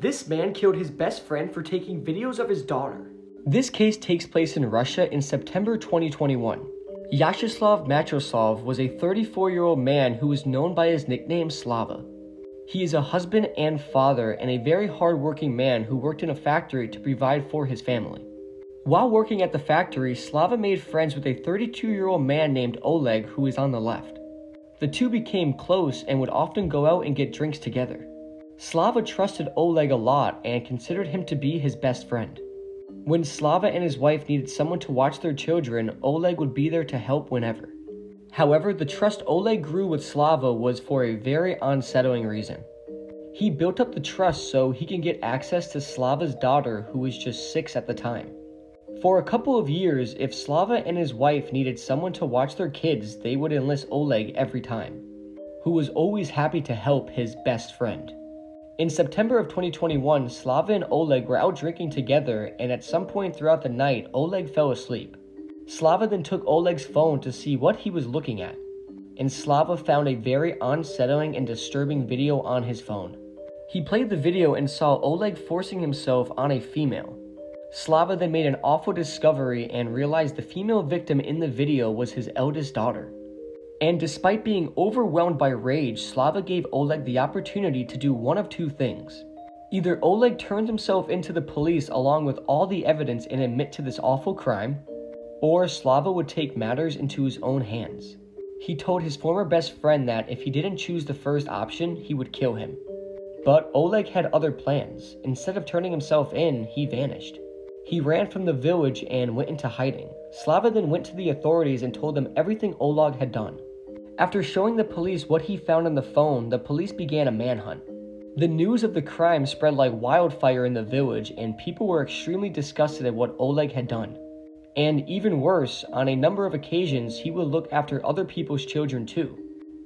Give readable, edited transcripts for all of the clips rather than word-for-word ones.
This man killed his best friend for taking videos of his daughter. This case takes place in Russia in September 2021. Vyacheslav Matroslov was a 34-year-old man who was known by his nickname Slava. He is a husband and father and a very hard-working man who worked in a factory to provide for his family. While working at the factory, Slava made friends with a 32-year-old man named Oleg who is on the left. The two became close and would often go out and get drinks together. Slava trusted Oleg a lot and considered him to be his best friend. When Slava and his wife needed someone to watch their children, Oleg would be there to help whenever. However, the trust Oleg grew with Slava was for a very unsettling reason. He built up the trust so he can get access to Slava's daughter, who was just 6 at the time. For a couple of years, if Slava and his wife needed someone to watch their kids, they would enlist Oleg every time, who was always happy to help his best friend. In September of 2021, Slava and Oleg were out drinking together, and at some point throughout the night, Oleg fell asleep. Slava then took Oleg's phone to see what he was looking at, and Slava found a very unsettling and disturbing video on his phone. He played the video and saw Oleg forcing himself on a female. Slava then made an awful discovery and realized the female victim in the video was his eldest daughter. And despite being overwhelmed by rage, Slava gave Oleg the opportunity to do one of two things. Either Oleg turned himself into the police along with all the evidence and admit to this awful crime, or Slava would take matters into his own hands. He told his former best friend that if he didn't choose the first option, he would kill him. But Oleg had other plans. Instead of turning himself in, he vanished. He ran from the village and went into hiding. Slava then went to the authorities and told them everything Oleg had done. After showing the police what he found on the phone, the police began a manhunt. The news of the crime spread like wildfire in the village, and people were extremely disgusted at what Oleg had done. And even worse, on a number of occasions, he would look after other people's children too.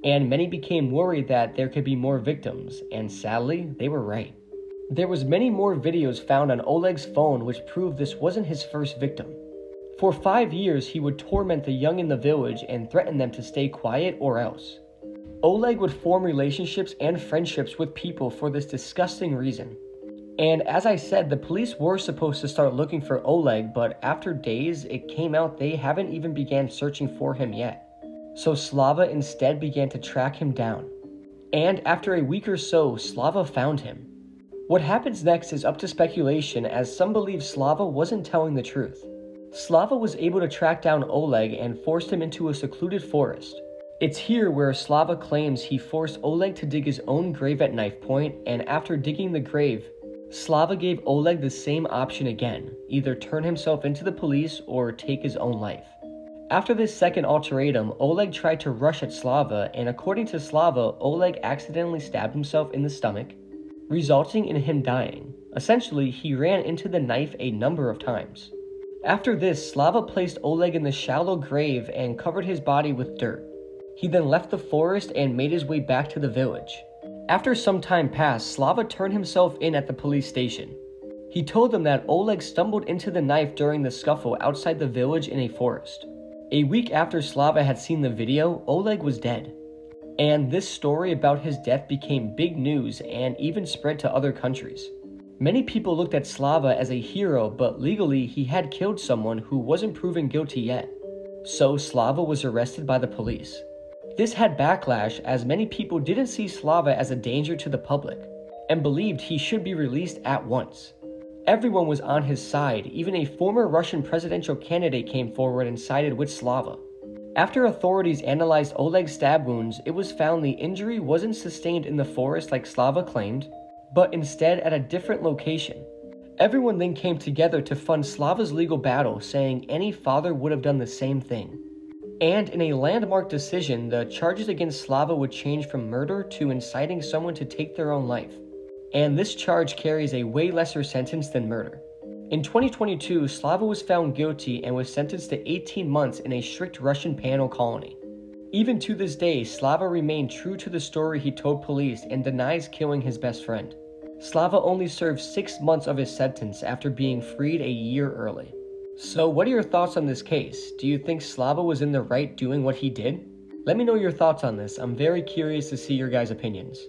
And many became worried that there could be more victims, and sadly, they were right. There was many more videos found on Oleg's phone which proved this wasn't his first victim. For 5 years, he would torment the young in the village and threaten them to stay quiet or else. Oleg would form relationships and friendships with people for this disgusting reason. And as I said, the police were supposed to start looking for Oleg, but after days, it came out they haven't even began searching for him yet. So Slava instead began to track him down. And after a week or so, Slava found him. What happens next is up to speculation, as some believe Slava wasn't telling the truth. Slava was able to track down Oleg and forced him into a secluded forest. It's here where Slava claims he forced Oleg to dig his own grave at knife point, and after digging the grave, Slava gave Oleg the same option again, either turn himself into the police or take his own life. After this second ultimatum, Oleg tried to rush at Slava, and according to Slava, Oleg accidentally stabbed himself in the stomach, resulting in him dying. Essentially, he ran into the knife a number of times. After this, Slava placed Oleg in the shallow grave and covered his body with dirt. He then left the forest and made his way back to the village. After some time passed, Slava turned himself in at the police station. He told them that Oleg stumbled into the knife during the scuffle outside the village in a forest. A week after Slava had seen the video, Oleg was dead. And this story about his death became big news and even spread to other countries. Many people looked at Slava as a hero, but legally he had killed someone who wasn't proven guilty yet. So Slava was arrested by the police. This had backlash, as many people didn't see Slava as a danger to the public and believed he should be released at once. Everyone was on his side. Even a former Russian presidential candidate came forward and sided with Slava. After authorities analyzed Oleg's stab wounds, it was found the injury wasn't sustained in the forest like Slava claimed, but instead at a different location. Everyone then came together to fund Slava's legal battle, saying any father would have done the same thing. And in a landmark decision, the charges against Slava would change from murder to inciting someone to take their own life. And this charge carries a way lesser sentence than murder. In 2022, Slava was found guilty and was sentenced to 18 months in a strict Russian penal colony. Even to this day, Slava remained true to the story he told police and denies killing his best friend. Slava only served 6 months of his sentence after being freed a year early. So what are your thoughts on this case? Do you think Slava was in the right doing what he did? Let me know your thoughts on this. I'm very curious to see your guys' opinions.